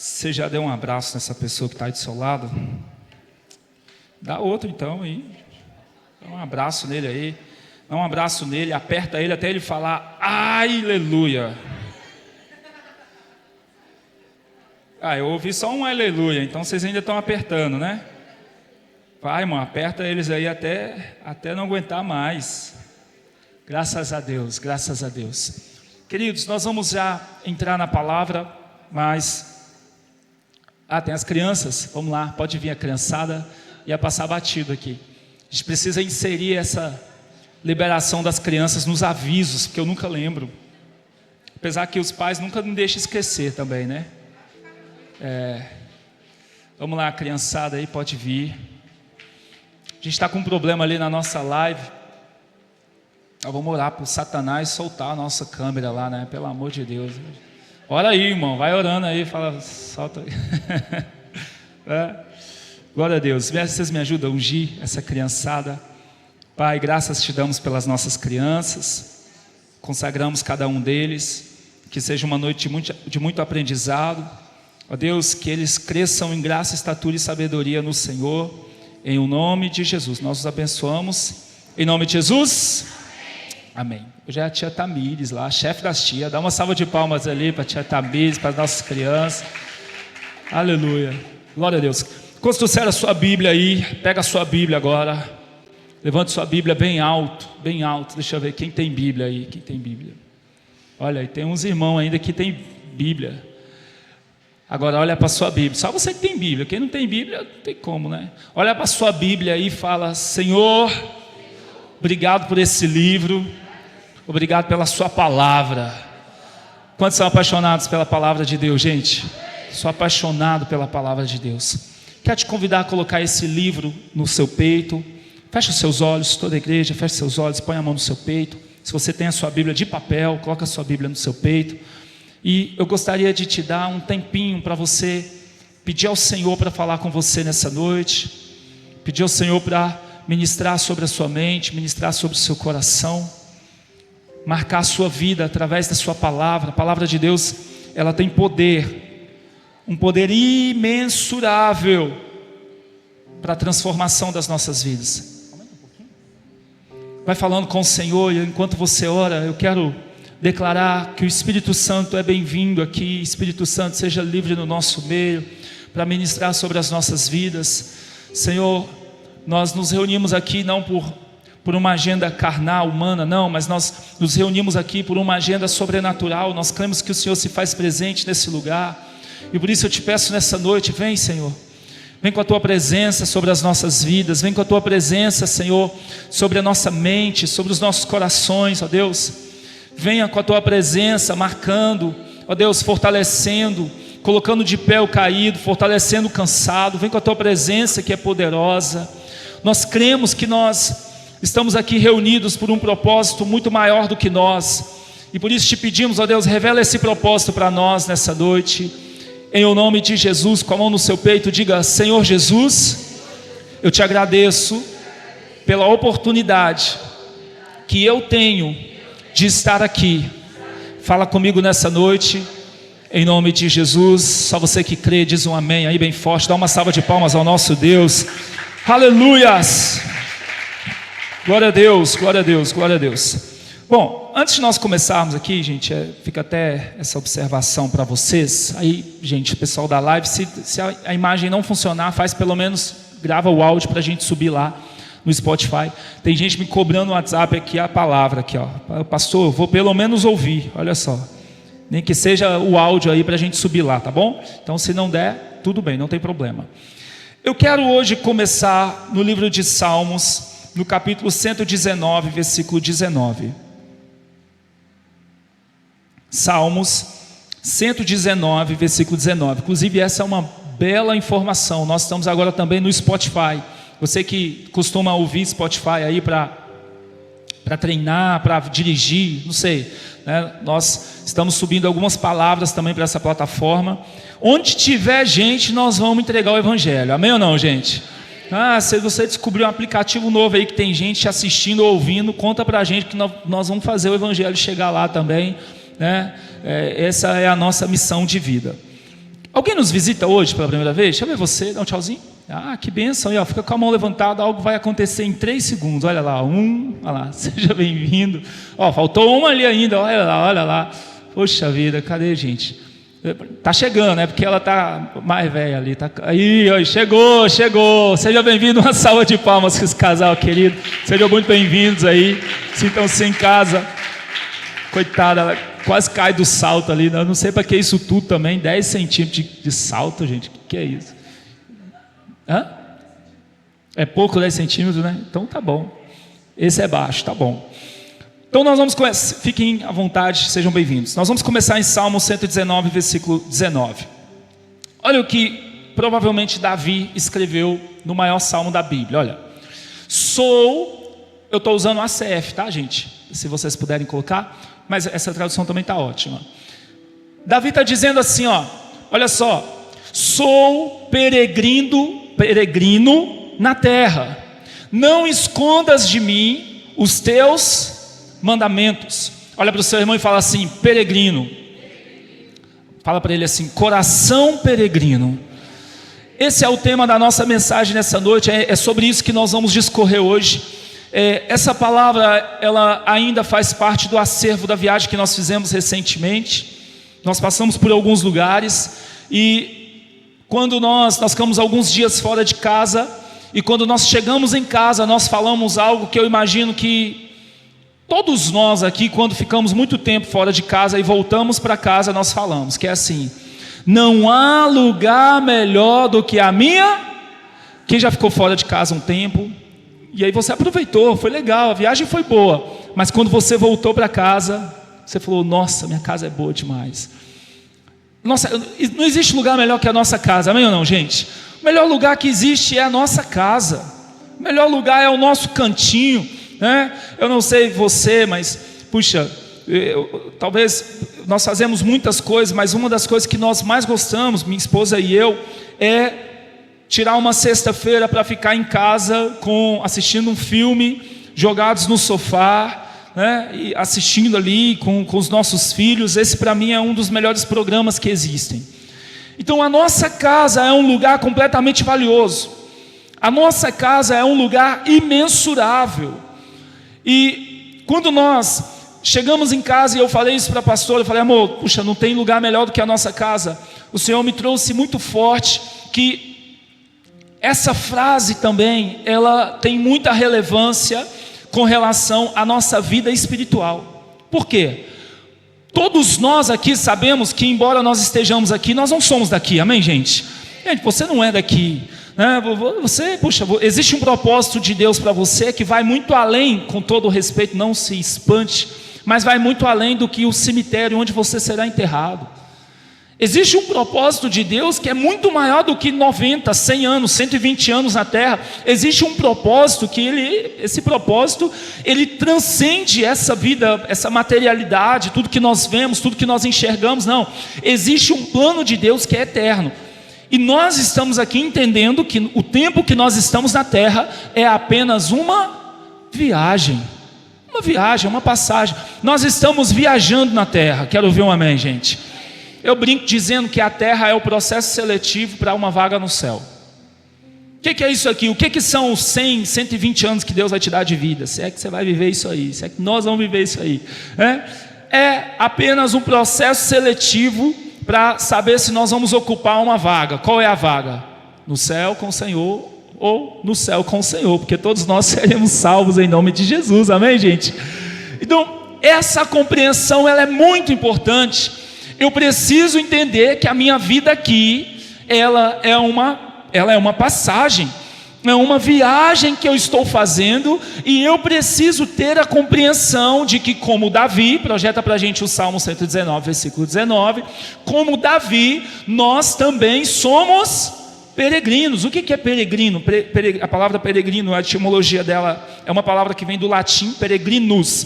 Você já deu um abraço nessa pessoa que está aí do seu lado? Dá outro então aí. Dá um abraço nele aí. Dá um abraço nele, aperta ele até ele falar aleluia. Eu ouvi só um aleluia, então vocês ainda estão apertando, né? Vai, irmão, aperta eles aí até não aguentar mais. Graças a Deus, graças a Deus. Queridos, nós vamos já entrar na palavra, mas... tem as crianças, vamos lá, pode vir a criançada, ia passar batido aqui. A gente precisa inserir essa liberação das crianças nos avisos, porque eu nunca lembro. Apesar que os pais nunca me deixam esquecer também, né? Vamos lá, criançada aí, pode vir. A gente está com um problema ali na nossa live. Vamos orar para o Satanás soltar a nossa câmera lá, né? Pelo amor de Deus. Ora aí, irmão, vai orando aí, fala, solta aí. Glória a Deus. Vocês me ajudam a ungir essa criançada. Pai, graças te damos pelas nossas crianças. Consagramos cada um deles. Que seja uma noite de muito aprendizado. Ó Deus, que eles cresçam em graça, estatura e sabedoria no Senhor. Em o nome de Jesus. Nós os abençoamos. Em nome de Jesus. Amém. Hoje é a tia Tamires lá, chefe das tias. Dá uma salva de palmas ali para a tia Tamires, para as nossas crianças. Aleluia. Glória a Deus. Quando trouxer a sua Bíblia aí, pega a sua Bíblia agora. Levante sua Bíblia bem alto, bem alto. Deixa eu ver quem tem Bíblia aí. Quem tem Bíblia? Olha, aí tem uns irmãos ainda que tem Bíblia. Agora olha para a sua Bíblia. Só você que tem Bíblia. Quem não tem Bíblia, não tem como, né? Olha para a sua Bíblia aí e fala: Senhor, obrigado por esse livro. Obrigado pela sua palavra. Quantos são apaixonados pela palavra de Deus, gente? Sou apaixonado pela palavra de Deus. Quero te convidar a colocar esse livro no seu peito. Feche os seus olhos, toda a igreja, feche seus olhos, põe a mão no seu peito. Se você tem a sua Bíblia de papel, coloca a sua Bíblia no seu peito. E eu gostaria de te dar um tempinho para você pedir ao Senhor para falar com você nessa noite. Pedir ao Senhor para ministrar sobre a sua mente, ministrar sobre o seu coração. Marcar a sua vida através da sua palavra. A palavra de Deus, ela tem poder, um poder imensurável para a transformação das nossas vidas. Vai falando com o Senhor, e enquanto você ora, eu quero declarar que o Espírito Santo é bem-vindo aqui. Espírito Santo, seja livre no nosso meio para ministrar sobre as nossas vidas. Senhor, nós nos reunimos aqui não por uma agenda carnal, humana, não, mas nós nos reunimos aqui por uma agenda sobrenatural. Nós cremos que o Senhor se faz presente nesse lugar, e por isso eu te peço nessa noite, vem, Senhor, vem com a tua presença sobre as nossas vidas, vem com a tua presença, Senhor, sobre a nossa mente, sobre os nossos corações, ó Deus. Venha com a tua presença, marcando, ó Deus, fortalecendo, colocando de pé o caído, fortalecendo o cansado. Vem com a tua presença que é poderosa. Nós cremos que nós estamos aqui reunidos por um propósito muito maior do que nós, e por isso te pedimos, ó Deus, revela esse propósito para nós nessa noite, em o nome de Jesus. Com a mão no seu peito, diga: Senhor Jesus, eu te agradeço pela oportunidade que eu tenho de estar aqui. Fala comigo nessa noite, em nome de Jesus. Só você que crê, diz um amém aí bem forte. Dá uma salva de palmas ao nosso Deus. Aleluias. Glória a Deus, glória a Deus, glória a Deus. Bom, antes de nós começarmos aqui, gente, fica até essa observação para vocês. Aí, gente, pessoal da live, se a imagem não funcionar, faz pelo menos, grava o áudio para a gente subir lá no Spotify. Tem gente me cobrando no WhatsApp aqui a palavra aqui, ó. Pastor, eu vou pelo menos ouvir, olha só. Nem que seja o áudio aí para a gente subir lá, tá bom? Então, se não der, tudo bem, não tem problema. Eu quero hoje começar no livro de Salmos, no capítulo 119, versículo 19. Salmos 119, versículo 19. Inclusive essa é uma bela informação. Nós estamos agora também no Spotify. Você que costuma ouvir Spotify aí para treinar, para dirigir, não sei, né? Nós estamos subindo algumas palavras também para essa plataforma. Onde tiver gente, nós vamos entregar o Evangelho. Amém ou não, gente? Se você descobriu um aplicativo novo aí que tem gente assistindo ou ouvindo, conta pra gente que nós vamos fazer o Evangelho chegar lá também, né? Essa é a nossa missão de vida. Alguém nos visita hoje pela primeira vez? Deixa eu ver você, dá um tchauzinho. Ah, que bênção, ó, fica com a mão levantada, algo vai acontecer em 3 segundos. Olha lá, olha lá, seja bem-vindo. Ó, faltou uma ali ainda, olha lá. Poxa vida, cadê, gente? Tá chegando, né? Porque ela tá mais velha ali. Tá... Aí, ó, chegou. Seja bem-vindo, uma salva de palmas com esse casal querido. Sejam muito bem-vindos aí. Sintam-se em casa. Coitada, ela quase cai do salto ali. Eu não sei para que isso tudo também. 10 centímetros de salto, gente. O que é isso? Hã? É pouco 10 centímetros, né? Então tá bom. Esse é baixo, tá bom. Então nós vamos começar, fiquem à vontade, sejam bem-vindos. Nós vamos começar em Salmo 119, versículo 19. Olha o que provavelmente Davi escreveu no maior salmo da Bíblia. Olha, eu estou usando a CF, tá, gente? Se vocês puderem colocar, mas essa tradução também está ótima. Davi está dizendo assim, ó, olha só, sou peregrino na terra, não escondas de mim os teus mandamentos. Olha para o seu irmão e fala assim, peregrino. Fala para ele assim, coração peregrino. Esse é o tema da nossa mensagem nessa noite, é sobre isso que nós vamos discorrer hoje. Essa palavra, ela ainda faz parte do acervo da viagem que nós fizemos recentemente. Nós passamos por alguns lugares e quando nós ficamos alguns dias fora de casa, e quando nós chegamos em casa, nós falamos algo que eu imagino que todos nós aqui, quando ficamos muito tempo fora de casa e voltamos para casa, nós falamos, que é assim, não há lugar melhor do que a minha. Quem já ficou fora de casa um tempo, e aí você aproveitou, foi legal, a viagem foi boa, mas quando você voltou para casa, você falou, nossa, minha casa é boa demais. Nossa, não existe lugar melhor que a nossa casa, amém ou não, gente? O melhor lugar que existe é a nossa casa, o melhor lugar é o nosso cantinho, né? Eu não sei você, mas puxa, talvez nós fazemos muitas coisas, mas uma das coisas que nós mais gostamos, minha esposa e eu, é tirar uma sexta-feira para ficar em casa assistindo um filme, jogados no sofá, né? E assistindo ali com os nossos filhos. Esse para mim é um dos melhores programas que existem. Então a nossa casa é um lugar completamente valioso, a nossa casa é um lugar imensurável. E quando nós chegamos em casa, e eu falei isso para a pastora, eu falei, amor, puxa, não tem lugar melhor do que a nossa casa. O Senhor me trouxe muito forte que essa frase também, ela tem muita relevância com relação à nossa vida espiritual. Por quê? Todos nós aqui sabemos que, embora nós estejamos aqui, nós não somos daqui, amém, gente? Gente, você não é daqui, né? Existe um propósito de Deus para você que vai muito além, com todo o respeito, não se espante, mas vai muito além do que o cemitério onde você será enterrado. Existe um propósito de Deus que é muito maior do que 90, 100 anos, 120 anos na terra. Existe um propósito que esse propósito, ele transcende essa vida, essa materialidade, tudo que nós vemos, tudo que nós enxergamos. Não, existe um plano de Deus que é eterno. E nós estamos aqui entendendo que o tempo que nós estamos na terra é apenas uma viagem. Uma viagem, uma passagem. Nós estamos viajando na terra. Quero ouvir um amém, gente. Eu brinco dizendo que a terra é o processo seletivo para uma vaga no céu. O que é isso aqui? O que são os 100, 120 anos que Deus vai te dar de vida? Se é que você vai viver isso aí, se é que nós vamos viver isso aí. É apenas um processo seletivo para saber se nós vamos ocupar uma vaga. Qual é a vaga? No céu com o Senhor ou no céu com o Senhor, porque todos nós seremos salvos em nome de Jesus, amém, gente? Então, essa compreensão, ela é muito importante. Eu preciso entender que a minha vida aqui, ela é uma passagem, é uma viagem que eu estou fazendo, e eu preciso ter a compreensão de que, como Davi, projeta para a gente o Salmo 119, versículo 19, como Davi, nós também somos peregrinos. O que é peregrino? A palavra peregrino, a etimologia dela é uma palavra que vem do latim peregrinus,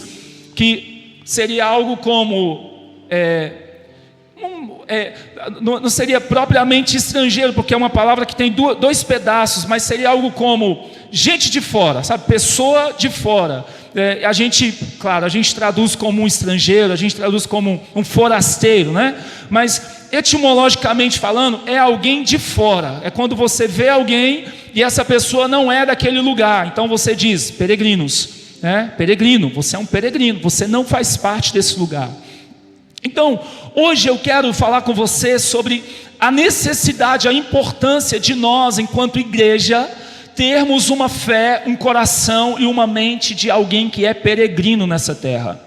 que seria algo como... não seria propriamente estrangeiro, porque é uma palavra que tem dois pedaços, mas seria algo como gente de fora, sabe? Pessoa de fora. A gente traduz como um estrangeiro, a gente traduz como um forasteiro, né? Mas etimologicamente falando, é alguém de fora. É quando você vê alguém e essa pessoa não é daquele lugar. Então você diz, peregrinos, né? Peregrino, você é um peregrino, você não faz parte desse lugar. Então, hoje eu quero falar com você sobre a necessidade, a importância de nós, enquanto igreja, termos uma fé, um coração e uma mente de alguém que é peregrino nessa terra.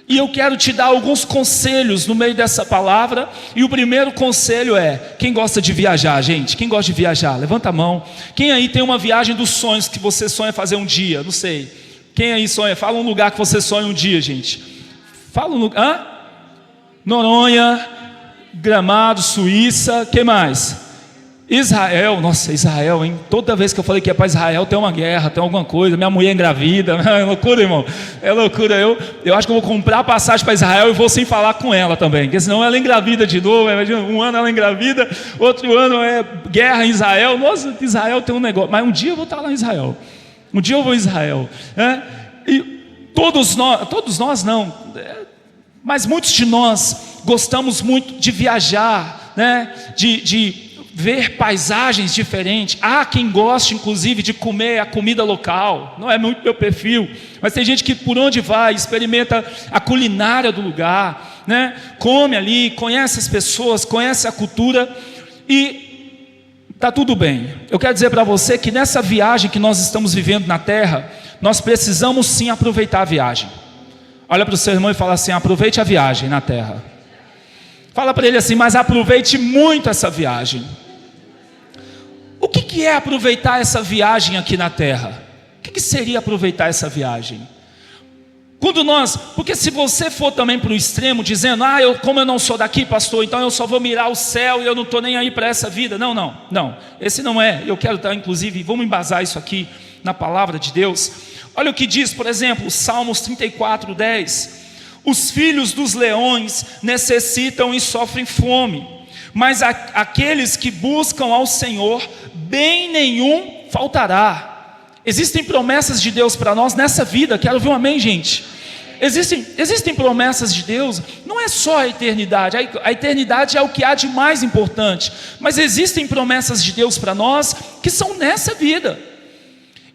E eu quero te dar alguns conselhos no meio dessa palavra. E o primeiro conselho é: quem gosta de viajar, gente? Quem gosta de viajar? Levanta a mão. Quem aí tem uma viagem dos sonhos que você sonha fazer um dia? Não sei. Quem aí sonha? Fala um lugar que você sonha um dia, gente. Fala um lugar. Noronha, Gramado, Suíça. Que mais? Israel. Nossa, Israel, hein? Toda vez que eu falei que ia para Israel tem uma guerra, tem alguma coisa. Minha mulher engravida. É loucura, irmão. É loucura. Eu acho que eu vou comprar passagem para Israel e vou sem falar com ela também, porque senão ela engravida de novo. Um ano ela engravida, outro ano é guerra em Israel. Nossa, Israel tem um negócio. Mas um dia eu vou estar lá em Israel. Um dia eu vou em Israel. E todos nós não, mas muitos de nós gostamos muito de viajar, né? De ver paisagens diferentes. Há quem goste inclusive de comer a comida local. Não é muito meu perfil, mas tem gente que por onde vai experimenta a culinária do lugar, né? Come ali, conhece as pessoas, conhece a cultura e está tudo bem. Eu quero dizer para você que nessa viagem que nós estamos vivendo na terra, nós precisamos sim aproveitar a viagem. Olha para o seu irmão e fala assim: aproveite a viagem na terra. Fala para ele assim: mas aproveite muito essa viagem. O que é aproveitar essa viagem aqui na terra? O que seria aproveitar essa viagem? Porque se você for também para o extremo, dizendo: como eu não sou daqui, pastor, então eu só vou mirar o céu e eu não estou nem aí para essa vida. Não, esse não é. Eu quero estar, inclusive, vamos embasar isso aqui na palavra de Deus. Olha o que diz, por exemplo, Salmos 34:10. Os filhos dos leões necessitam e sofrem fome, mas aqueles que buscam ao Senhor, bem nenhum faltará. Existem promessas de Deus para nós nessa vida. Quero ouvir um amém, gente. Existem promessas de Deus. Não é só a eternidade. A eternidade é o que há de mais importante, mas existem promessas de Deus para nós que são nessa vida.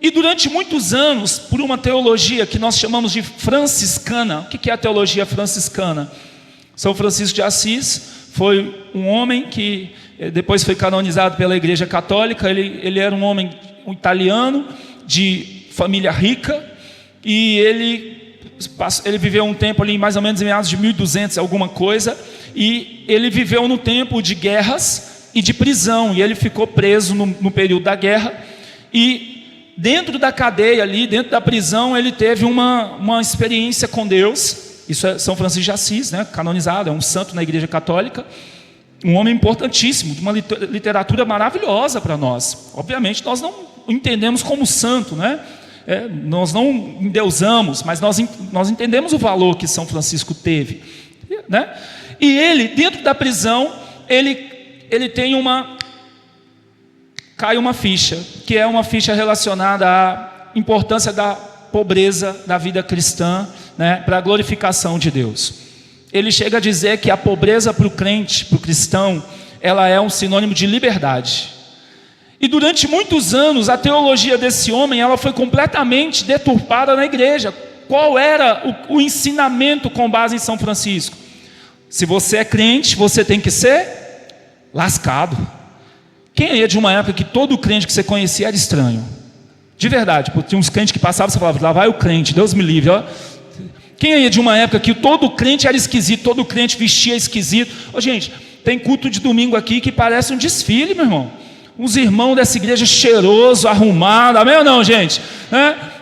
E durante muitos anos, por uma teologia que nós chamamos de franciscana. O que é a teologia franciscana? São Francisco de Assis foi um homem que depois foi canonizado pela Igreja Católica. Ele era um homem italiano, de família rica, e ele viveu um tempo ali, mais ou menos em meados de 1200, alguma coisa, e ele viveu no tempo de guerras e de prisão, e ele ficou preso no período da guerra, e dentro da cadeia ali, dentro da prisão, ele teve uma experiência com Deus. Isso é São Francisco de Assis, né? Canonizado, é um santo na Igreja Católica, um homem importantíssimo, de uma literatura maravilhosa para nós. Obviamente nós não o entendemos como santo, né? Nós não endeusamos, mas nós entendemos o valor que São Francisco teve, né? E ele, dentro da prisão, ele tem cai uma ficha, que é uma ficha relacionada à importância da pobreza da vida cristã, né, para a glorificação de Deus. Ele chega a dizer que a pobreza para o crente, para o cristão, ela é um sinônimo de liberdade. E durante muitos anos a teologia desse homem, ela foi completamente deturpada na igreja. Qual era o ensinamento com base em São Francisco? Se você é crente, você tem que ser lascado. Quem é de uma época que todo crente que você conhecia era estranho? De verdade, porque tinha uns crentes que passavam e você falava: lá vai o crente, Deus me livre, ó. Quem é de uma época que todo crente era esquisito, todo crente vestia esquisito? Gente, tem culto de domingo aqui que parece um desfile, meu irmão. Uns irmãos dessa igreja cheiroso, arrumado, amém ou não, gente?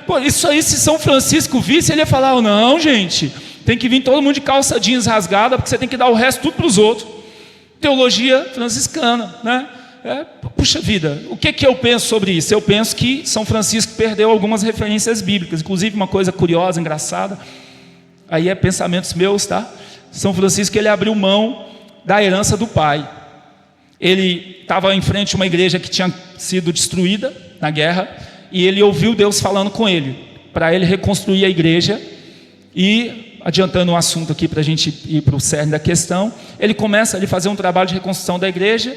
Pô, isso aí, se São Francisco visse, ele ia falar: não, gente, tem que vir todo mundo de calça jeans rasgada, porque você tem que dar o resto tudo para os outros. Teologia franciscana, né? Puxa vida, o que eu penso sobre isso? Eu penso que São Francisco perdeu algumas referências bíblicas. Inclusive uma coisa curiosa, engraçada, aí é pensamentos meus, tá? São Francisco, ele abriu mão da herança do pai. Ele estava em frente a uma igreja que tinha sido destruída na guerra, e ele ouviu Deus falando com ele, para ele reconstruir a igreja, e adiantando um assunto aqui para a gente ir para o cerne da questão, ele começa a fazer um trabalho de reconstrução da igreja,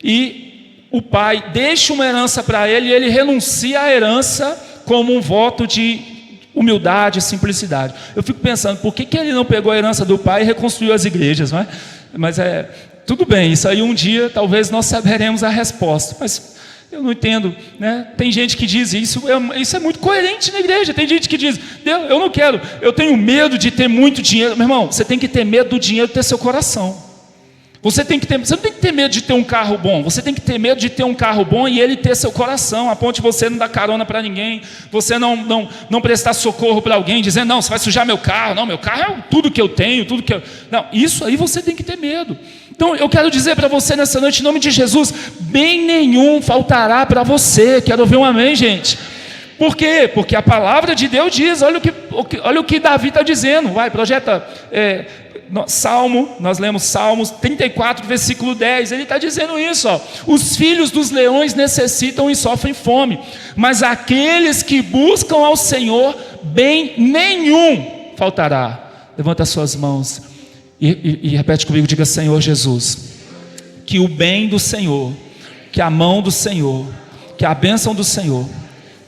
e o pai deixa uma herança para ele, e ele renuncia à herança como um voto de humildade e simplicidade. Eu fico pensando, por que ele não pegou a herança do pai e reconstruiu as igrejas, não é? Mas tudo bem, isso aí um dia talvez nós saberemos a resposta, mas eu não entendo, né? Tem gente que diz isso é muito coerente na igreja. Tem gente que diz, eu não quero, eu tenho medo de ter muito dinheiro. Meu irmão, você tem que ter medo do dinheiro ter seu coração. Você não tem que ter medo de ter um carro bom, você tem que ter medo de ter um carro bom e ele ter seu coração, a ponto de você não dar carona para ninguém, você não prestar socorro para alguém, dizendo, não, você vai sujar meu carro, não, meu carro é tudo que eu tenho, não, isso aí você tem que ter medo. Então eu quero dizer para você nessa noite, em nome de Jesus, bem nenhum faltará para você. Quero ouvir um amém, gente. Por quê? Porque a palavra de Deus diz, olha o que Davi está dizendo, vai, projeta... nós lemos Salmos 34, versículo 10, ele está dizendo isso, ó, os filhos dos leões necessitam e sofrem fome, mas aqueles que buscam ao Senhor, bem nenhum faltará. Levanta as suas mãos e repete comigo, diga, Senhor Jesus, que o bem do Senhor, que a mão do Senhor, que a bênção do Senhor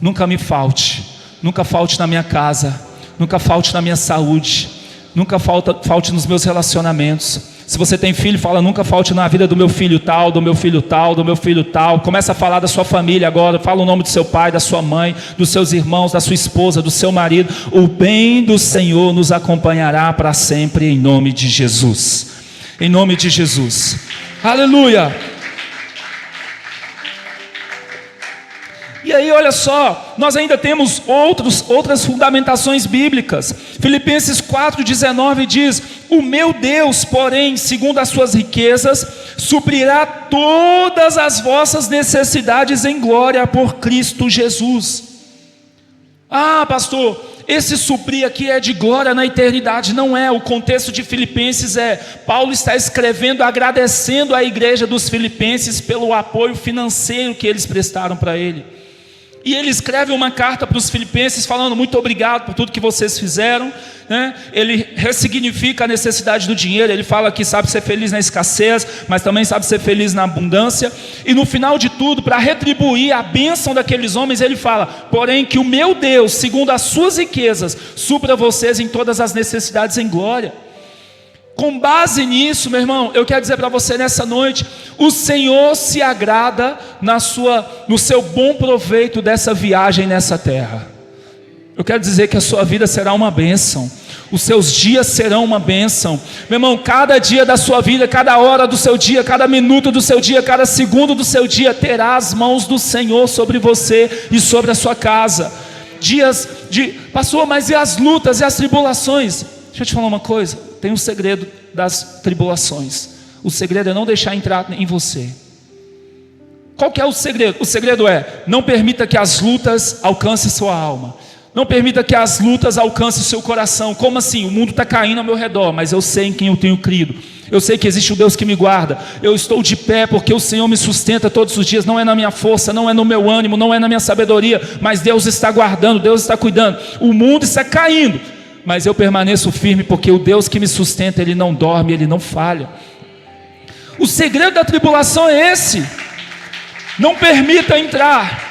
nunca me falte, nunca falte na minha casa, nunca falte na minha saúde, nunca falte nos meus relacionamentos. Se você tem filho, fala, nunca falte na vida do meu filho tal, do meu filho tal, do meu filho tal. Começa a falar da sua família agora, fala o nome do seu pai, da sua mãe, dos seus irmãos, da sua esposa, do seu marido. O bem do Senhor nos acompanhará para sempre, em nome de Jesus. Em nome de Jesus. Aleluia. E aí, olha só, nós ainda temos outras fundamentações bíblicas. Filipenses 4,19 diz, o meu Deus, porém, segundo as suas riquezas, suprirá todas as vossas necessidades em glória por Cristo Jesus. Ah, pastor, esse suprir aqui é de glória na eternidade. Não é, o contexto de Filipenses Paulo está escrevendo, agradecendo à igreja dos Filipenses pelo apoio financeiro que eles prestaram para ele. E ele escreve uma carta para os filipenses falando, muito obrigado por tudo que vocês fizeram, né? Ele ressignifica a necessidade do dinheiro, ele fala que sabe ser feliz na escassez, mas também sabe ser feliz na abundância, e no final de tudo, para retribuir a bênção daqueles homens, ele fala, porém que o meu Deus, segundo as suas riquezas, supra vocês em todas as necessidades em glória. Com base nisso, meu irmão, eu quero dizer para você nessa noite, o Senhor se agrada no seu bom proveito dessa viagem nessa terra. Eu quero dizer que a sua vida será uma bênção, os seus dias serão uma bênção. Meu irmão, cada dia da sua vida, cada hora do seu dia, cada minuto do seu dia, cada segundo do seu dia, terá as mãos do Senhor sobre você e sobre a sua casa. Dias de, pastor, mas e as lutas e as tribulações? Deixa eu te falar uma coisa, tem um segredo das tribulações. O segredo é não deixar entrar em você. Qual que é o segredo? O segredo é, não permita que as lutas alcancem sua alma. Não permita que as lutas alcancem o seu coração. Como assim? O mundo está caindo ao meu redor, mas eu sei em quem eu tenho crido. Eu sei que existe um Deus que me guarda. Eu estou de pé porque o Senhor me sustenta todos os dias. Não é na minha força, não é no meu ânimo, não é na minha sabedoria, mas Deus está guardando, Deus está cuidando. O mundo está caindo, mas eu permaneço firme porque o Deus que me sustenta, Ele não dorme, Ele não falha. O segredo da tribulação é esse. Não permita entrar.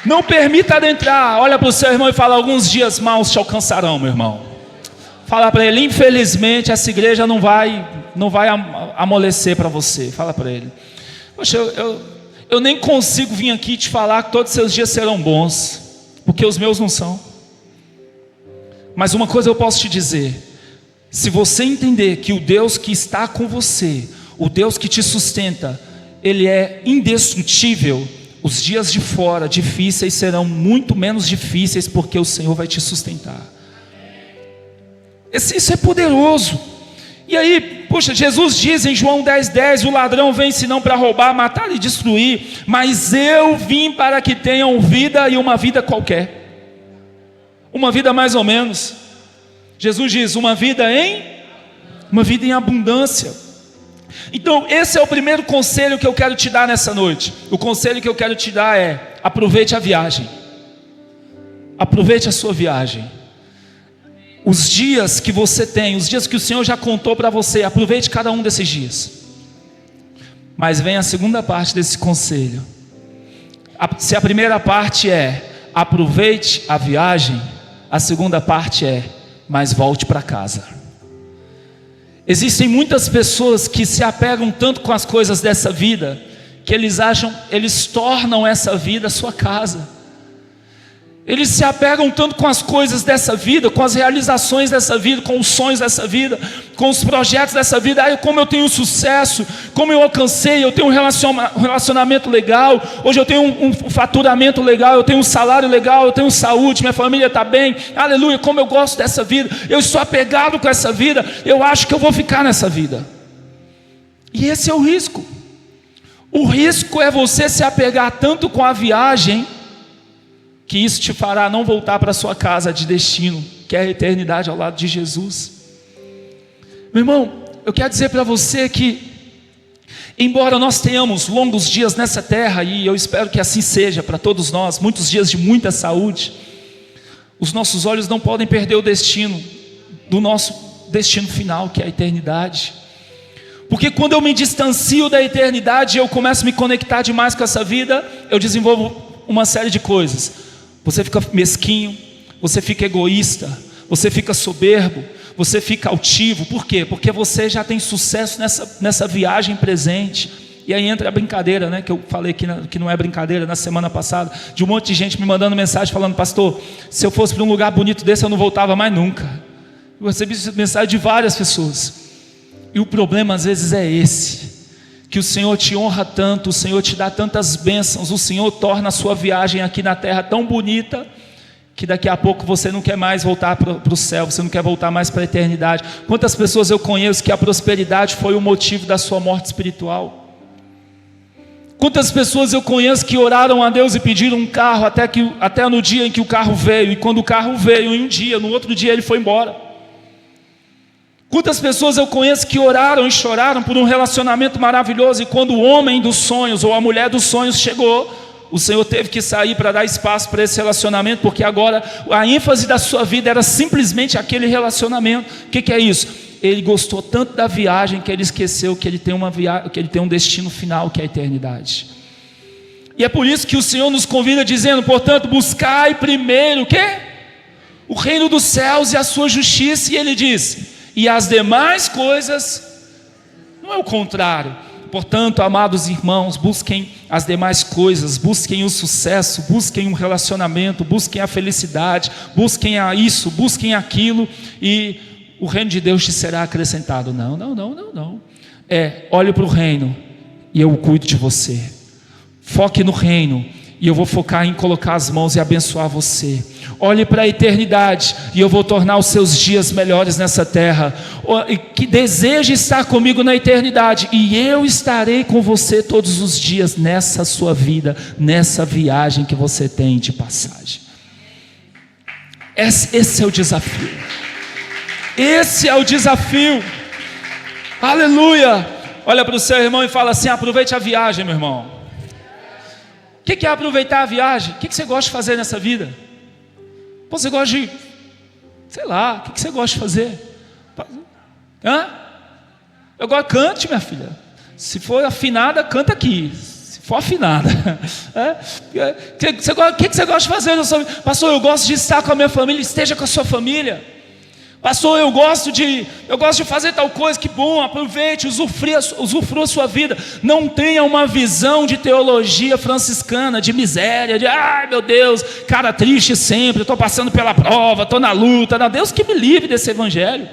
Não permita adentrar. Olha para o seu irmão e fala, alguns dias maus te alcançarão, meu irmão. Fala para ele, infelizmente essa igreja não vai amolecer para você. Fala para ele, poxa, eu nem consigo vir aqui te falar que todos os seus dias serão bons, porque os meus não são. Mas uma coisa eu posso te dizer, se você entender que o Deus que está com você, o Deus que te sustenta, Ele é indestrutível, os dias de fora difíceis serão muito menos difíceis, porque o Senhor vai te sustentar. Isso é poderoso. E aí, poxa, Jesus diz em João 10:10, o ladrão vem senão para roubar, matar e destruir, mas eu vim para que tenham vida, e uma vida qualquer, uma vida mais ou menos. Jesus diz, uma vida em abundância. Então esse é o primeiro conselho que eu quero te dar nessa noite. O conselho que eu quero te dar é, aproveite a viagem. Aproveite a sua viagem. os dias que você tem, os dias que o Senhor já contou para você, aproveite cada um desses dias. Mas vem a segunda parte desse conselho. Se a primeira parte é aproveite a viagem, a segunda parte é mas volte para casa. Existem muitas pessoas que se apegam tanto com as coisas dessa vida, que eles tornam essa vida a sua casa. Eles se apegam tanto com as coisas dessa vida, com as realizações dessa vida, com os sonhos dessa vida, com os projetos dessa vida. Como eu tenho sucesso, como eu alcancei, eu tenho um relacionamento legal, hoje eu tenho um faturamento legal, eu tenho um salário legal, eu tenho saúde, minha família está bem, aleluia, como eu gosto dessa vida, eu estou apegado com essa vida, eu acho que eu vou ficar nessa vida. E esse é o risco. O risco é você se apegar tanto com a viagem, que isso te fará não voltar para a sua casa de destino, que é a eternidade ao lado de Jesus. Meu irmão, eu quero dizer para você que, embora nós tenhamos longos dias nessa terra, e eu espero que assim seja para todos nós, muitos dias de muita saúde, os nossos olhos não podem perder o destino, do nosso destino final, que é a eternidade. Porque quando eu me distancio da eternidade, eu começo a me conectar demais com essa vida, eu desenvolvo uma série de coisas. Você fica mesquinho, você fica egoísta, você fica soberbo, você fica altivo. Por quê? Porque você já tem sucesso nessa viagem presente. E aí entra a brincadeira, né? Que eu falei que não é brincadeira na semana passada, de um monte de gente me mandando mensagem falando: pastor, se eu fosse para um lugar bonito desse eu não voltava mais nunca. Eu recebi mensagem de várias pessoas. E o problema às vezes é esse, que o Senhor te honra tanto, o Senhor te dá tantas bênçãos, o Senhor torna a sua viagem aqui na terra tão bonita, que daqui a pouco você não quer mais voltar para o céu, você não quer voltar mais para a eternidade. Quantas pessoas eu conheço que a prosperidade foi o motivo da sua morte espiritual? Quantas pessoas eu conheço que oraram a Deus e pediram um carro até no dia em que o carro veio, e quando o carro veio em um dia, no outro dia ele foi embora? Quantas pessoas eu conheço que oraram e choraram por um relacionamento maravilhoso, e quando o homem dos sonhos ou a mulher dos sonhos chegou, o Senhor teve que sair para dar espaço para esse relacionamento, porque agora a ênfase da sua vida era simplesmente aquele relacionamento. O que é isso? Ele gostou tanto da viagem que ele esqueceu que ele tem um destino final, que é a eternidade. E é por isso que o Senhor nos convida dizendo: portanto, buscai primeiro o quê? O reino dos céus e a sua justiça. E ele diz: e as demais coisas, não é o contrário. Portanto, amados irmãos, busquem as demais coisas, busquem o sucesso, busquem um relacionamento, busquem a felicidade, busquem isso, busquem aquilo, e o reino de Deus te será acrescentado. Não. Olhe para o reino e eu cuido de você. Foque no reino e eu vou focar em colocar as mãos e abençoar você. Olhe para a eternidade e eu vou tornar os seus dias melhores nessa terra. Que deseje estar comigo na eternidade, e eu estarei com você todos os dias nessa sua vida, nessa viagem que você tem de passagem. Esse é o desafio. Esse é o desafio. Aleluia. Olha para o seu irmão e fala assim: aproveite a viagem, meu irmão. O que é aproveitar a viagem? O que você gosta de fazer nessa vida? Você gosta de, sei lá, o que você gosta de fazer? Eu gosto, cante, minha filha. Se for afinada, canta aqui. Se for afinada. O que você gosta de fazer? Pastor, eu gosto de estar com a minha família. Esteja com a sua família. Pastor, eu gosto de fazer tal coisa. Que bom, aproveite, usufrua a sua vida. Não tenha uma visão de teologia franciscana, de miséria, de ai meu Deus, cara triste sempre, estou passando pela prova, estou na luta. Não, Deus que me livre desse evangelho.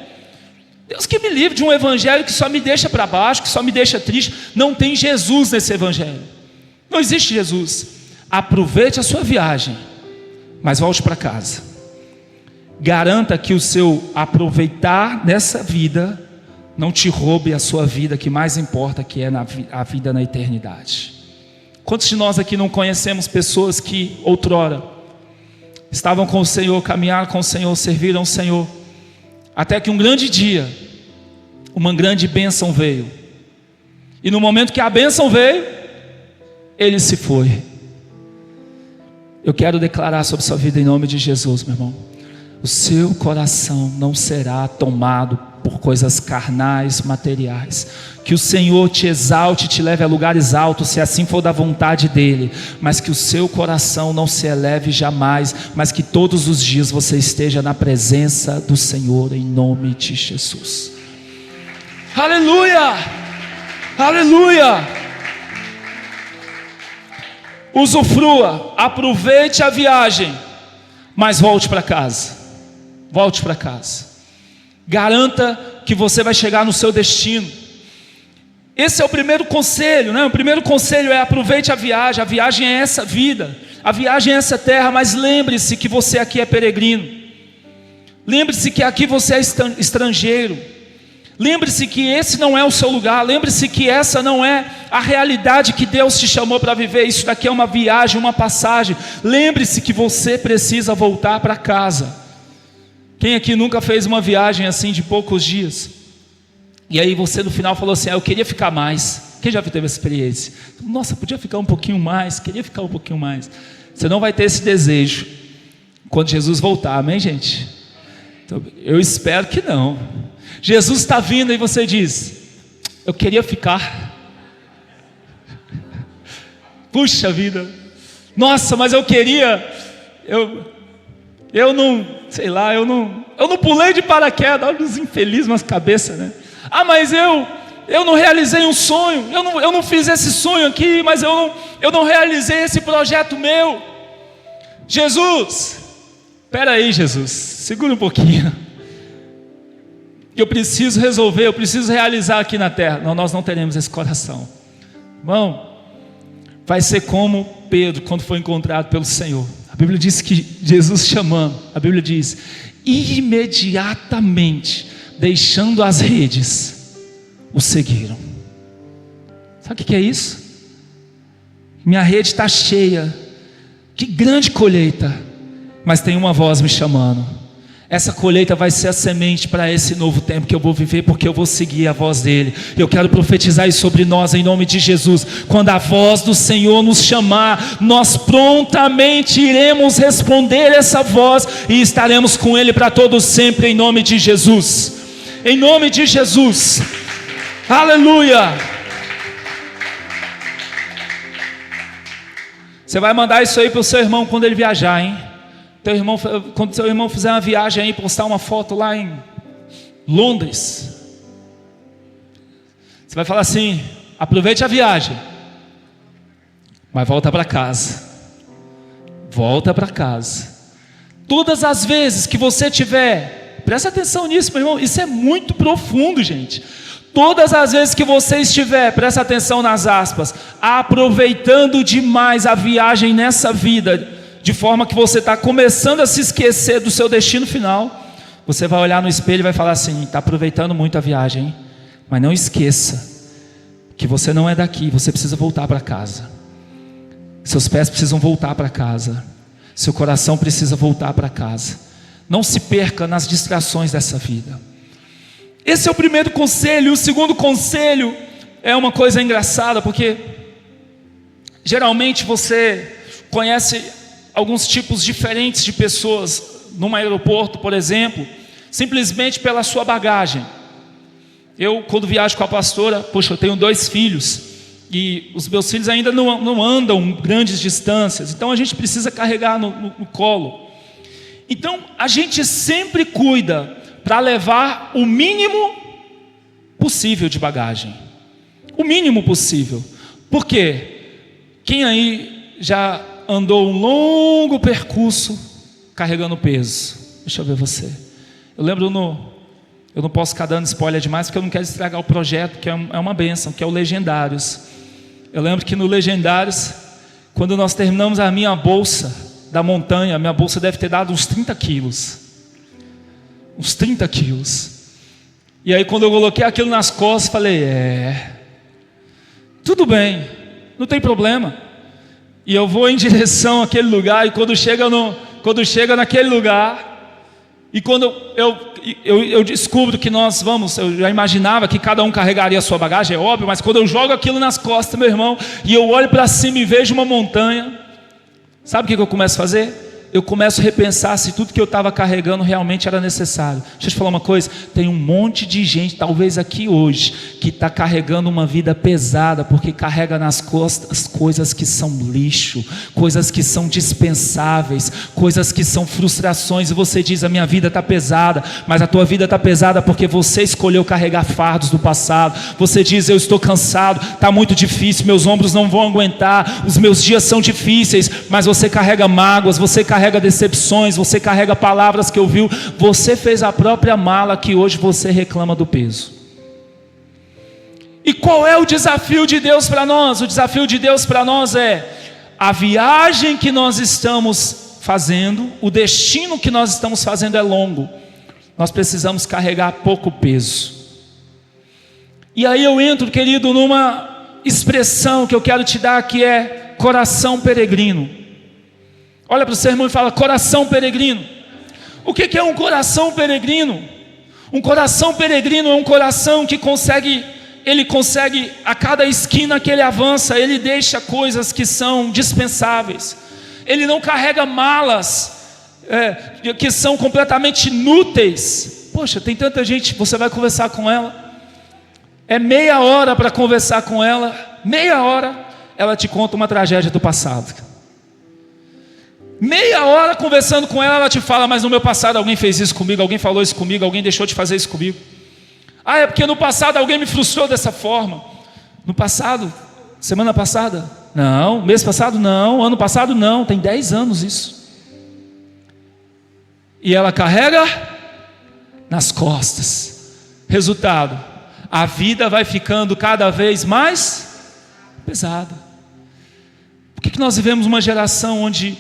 Deus que me livre de um evangelho que só me deixa para baixo, que só me deixa triste. Não tem Jesus nesse evangelho. Não existe Jesus. Aproveite a sua viagem, mas volte para casa. Garanta que o seu aproveitar nessa vida não te roube a sua vida, que mais importa, que é a vida na eternidade. Quantos de nós aqui não conhecemos pessoas que outrora estavam com o Senhor, caminharam com o Senhor, serviram o Senhor, até que um grande dia, uma grande bênção veio, e no momento que a bênção veio, ele se foi. Eu quero declarar sobre sua vida em nome de Jesus, meu irmão: o seu coração não será tomado por coisas carnais, materiais. Que o Senhor te exalte, te leve a lugares altos, se assim for da vontade dEle, mas que o seu coração não se eleve jamais, mas que todos os dias você esteja na presença do Senhor, em nome de Jesus. Aleluia! Aleluia! Usufrua, aproveite a viagem, mas volte para casa. Volte para casa. Garanta que você vai chegar no seu destino. Esse é o primeiro conselho, né? O primeiro conselho é: aproveite a viagem é essa vida, a viagem é essa terra, mas lembre-se que você aqui é peregrino. Lembre-se que aqui você é estrangeiro. Lembre-se que esse não é o seu lugar. Lembre-se que essa não é a realidade que Deus te chamou para viver. Isso daqui é uma viagem, uma passagem. Lembre-se que você precisa voltar para casa. Quem aqui nunca fez uma viagem assim de poucos dias? E aí você no final falou assim: eu queria ficar mais. Quem já teve essa experiência? Nossa, podia ficar um pouquinho mais, queria ficar um pouquinho mais. Você não vai ter esse desejo quando Jesus voltar, amém, gente? Então, eu espero que não. Jesus está vindo e você diz: eu queria ficar. Puxa vida, nossa, mas eu queria, eu não, sei lá, eu não pulei de paraquedas. Olha os infelizes nas cabeças, né? Ah, mas eu não realizei um sonho, eu não fiz esse sonho aqui, mas eu não realizei esse projeto meu. Jesus, espera aí, Jesus, segura um pouquinho. Eu preciso resolver, eu preciso realizar aqui na terra. Não, nós não teremos esse coração. Irmão, vai ser como Pedro quando foi encontrado pelo Senhor. A Bíblia diz que Jesus chamando, a Bíblia diz: imediatamente, deixando as redes, o seguiram. Sabe o que é isso? Minha rede está cheia, que grande colheita, mas tem uma voz me chamando. Essa colheita vai ser a semente para esse novo tempo que eu vou viver, porque eu vou seguir a voz dele. Eu quero profetizar isso sobre nós em nome de Jesus. Quando a voz do Senhor nos chamar, nós prontamente iremos responder essa voz e estaremos com ele para todos sempre, em nome de Jesus. Em nome de Jesus. Aleluia. Você vai mandar isso aí para o seu irmão quando ele viajar, hein? Quando seu irmão fizer uma viagem aí, postar uma foto lá em Londres, você vai falar assim: aproveite a viagem, mas volta para casa. Volta para casa. Todas as vezes que você tiver, presta atenção nisso, meu irmão, isso é muito profundo, gente. Todas as vezes que você estiver, presta atenção nas aspas, aproveitando demais a viagem nessa vida, de forma que você está começando a se esquecer do seu destino final, você vai olhar no espelho e vai falar assim: está aproveitando muito a viagem, hein? Mas não esqueça que você não é daqui, você precisa voltar para casa. Seus pés precisam voltar para casa, seu coração precisa voltar para casa. Não se perca nas distrações dessa vida. Esse é o primeiro conselho. O segundo conselho é uma coisa engraçada, porque geralmente você conhece alguns tipos diferentes de pessoas num aeroporto, por exemplo, simplesmente pela sua bagagem. Eu, quando viajo com a pastora, poxa, eu tenho 2 filhos, e os meus filhos ainda não andam grandes distâncias, então a gente precisa carregar no colo. Então a gente sempre cuida para levar o mínimo possível de bagagem, o mínimo possível. Por quê? Quem aí já andou um longo percurso carregando peso? Deixa eu ver você. Eu lembro eu não posso ficar dando spoiler demais, porque eu não quero estragar o projeto, que é uma bênção, que é o Legendários. Eu lembro que no Legendários, quando nós terminamos a minha bolsa da montanha, minha bolsa deve ter dado uns 30 quilos. Uns 30 quilos. E aí quando eu coloquei aquilo nas costas, falei: tudo bem, não tem problema. E eu vou em direção àquele lugar, e quando chega naquele lugar, e quando eu descubro que nós vamos, eu já imaginava que cada um carregaria a sua bagagem, é óbvio, mas quando eu jogo aquilo nas costas, meu irmão, e eu olho para cima e vejo uma montanha, sabe o que eu começo a fazer? eu começo a repensar se tudo que eu estava carregando realmente era necessário. Deixa eu te falar uma coisa, tem um monte de gente, talvez aqui hoje, que está carregando uma vida pesada, porque carrega nas costas coisas que são lixo, coisas que são dispensáveis, coisas que são frustrações, e você diz, a minha vida está pesada, mas a tua vida está pesada porque você escolheu carregar fardos do passado. Você diz, eu estou cansado, está muito difícil, meus ombros não vão aguentar, os meus dias são difíceis, mas você carrega mágoas, você carrega decepções, você carrega palavras que ouviu, você fez a própria mala que hoje você reclama do peso. E qual é o desafio de Deus para nós? O desafio de Deus para nós é a viagem que nós estamos fazendo, o destino que nós estamos fazendo é longo, nós precisamos carregar pouco peso. E aí eu entro, querido, numa expressão que eu quero te dar, que é coração peregrino. Olha para o seu irmão e fala, coração peregrino. O que é um coração peregrino? Um coração peregrino é um coração que ele consegue, a cada esquina que ele avança, ele deixa coisas que são dispensáveis. Ele não carrega malas que são completamente inúteis. Poxa, tem tanta gente, você vai conversar com ela, é meia hora para conversar com ela, meia hora, ela te conta uma tragédia do passado. Meia hora conversando com ela, ela te fala, mas no meu passado alguém fez isso comigo, alguém falou isso comigo, alguém deixou de fazer isso comigo. Ah, é porque no passado alguém me frustrou dessa forma. No passado? Semana passada? Não. Mês passado? Não. Ano passado? Não. Tem 10 anos isso. E ela carrega nas costas. Resultado, a vida vai ficando cada vez mais pesada. Por que nós vivemos uma geração onde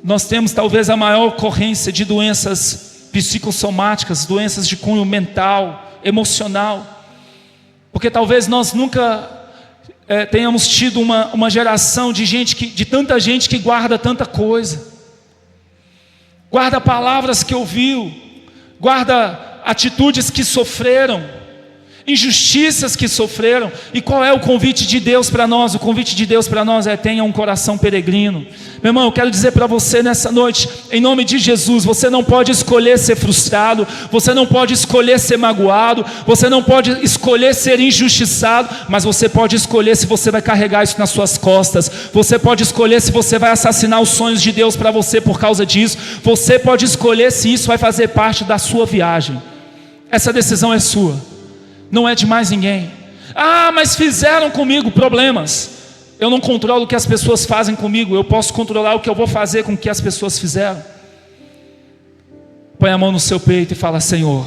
nós temos talvez a maior ocorrência de doenças psicossomáticas, doenças de cunho mental, emocional? Porque talvez nós nunca tenhamos tido uma geração de tanta gente que guarda tanta coisa, guarda palavras que ouviu, guarda atitudes que sofreram, injustiças que sofreram. E qual é o convite de Deus para nós? O convite de Deus para nós é: tenha um coração peregrino. Meu irmão, eu quero dizer para você nessa noite, em nome de Jesus, você não pode escolher ser frustrado, você não pode escolher ser magoado, você não pode escolher ser injustiçado, mas você pode escolher se você vai carregar isso nas suas costas. Você pode escolher se você vai assassinar os sonhos de Deus para você por causa disso. Você pode escolher se isso vai fazer parte da sua viagem. Essa decisão é sua, não é de mais ninguém. Ah, mas fizeram comigo. Problemas. Eu não controlo o que as pessoas fazem comigo, eu posso controlar o que eu vou fazer com o que as pessoas fizeram. Põe a mão no seu peito e fala: Senhor,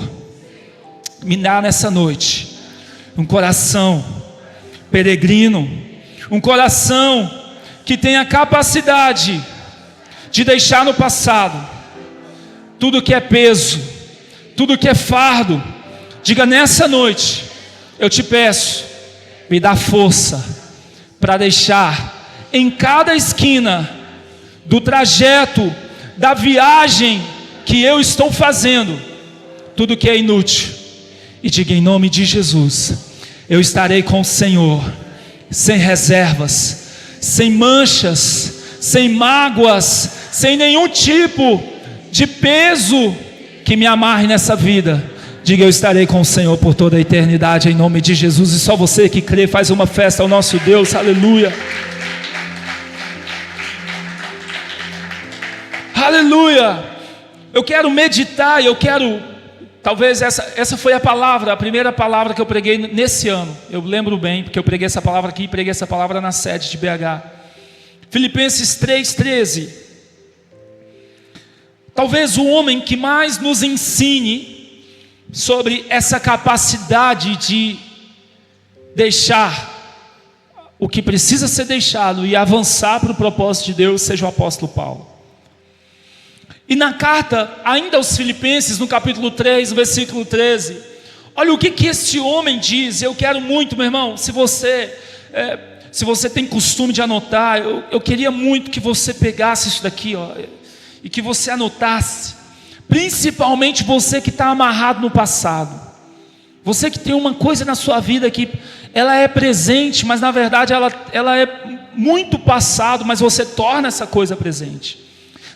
me dá nessa noite um coração peregrino, um coração que tenha capacidade de deixar no passado tudo que é peso, tudo que é fardo. Diga: nessa noite eu te peço, me dá força para deixar em cada esquina do trajeto, da viagem que eu estou fazendo, tudo que é inútil. E diga: em nome de Jesus, eu estarei com o Senhor, sem reservas, sem manchas, sem mágoas, sem nenhum tipo de peso que me amarre nessa vida. Diga: eu estarei com o Senhor por toda a eternidade, em nome de Jesus. E só você que crê, faz uma festa ao nosso Deus. Aleluia. Aleluia. Eu quero meditar, talvez essa foi a primeira palavra que eu preguei nesse ano. Eu lembro bem, porque eu preguei essa palavra aqui, preguei essa palavra na sede de BH. Filipenses 3,13. Talvez o homem que mais nos ensine sobre essa capacidade de deixar o que precisa ser deixado e avançar para o propósito de Deus seja o apóstolo Paulo. E na carta ainda aos Filipenses, no capítulo 3, no versículo 13, olha o que esse homem diz. Eu quero muito, meu irmão, se você tem costume de anotar, eu queria muito que você pegasse isso daqui, e que você anotasse. Principalmente você que está amarrado no passado, você que tem uma coisa na sua vida que ela é presente, mas na verdade ela é muito passado, mas você torna essa coisa presente.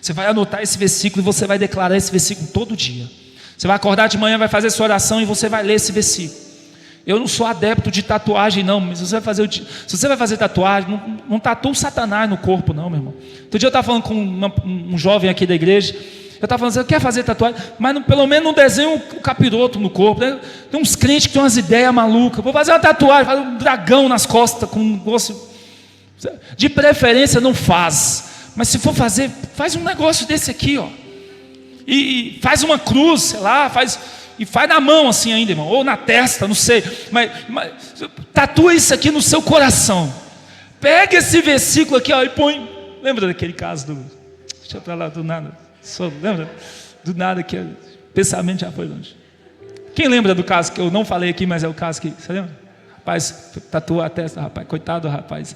Você vai anotar esse versículo e você vai declarar esse versículo todo dia. Você vai acordar de manhã, vai fazer sua oração e você vai ler esse versículo. Eu não sou adepto de tatuagem não, mas se você vai fazer tatuagem, não tatua o Satanás no corpo não, meu irmão. Outro dia eu estava falando com um jovem aqui da igreja. Eu estava falando, você quer fazer tatuagem? Mas pelo menos não desenha um capiroto no corpo, né? Tem uns crentes que têm umas ideias malucas. Vou fazer uma tatuagem, fazer um dragão nas costas com um gosto. De preferência não faz. Mas se for fazer, faz um negócio desse aqui, ó. E faz uma cruz, sei lá, e faz na mão assim ainda, irmão, ou na testa, não sei. Mas tatua isso aqui no seu coração. Pega esse versículo aqui, ó, e põe. Lembra daquele caso do. Deixa eu pra lá do nada. Lembra? Do nada que o pensamento já foi longe. Quem lembra do caso que eu não falei aqui, mas é o caso que. Você lembra? Rapaz, tatua a testa, rapaz. Coitado do rapaz.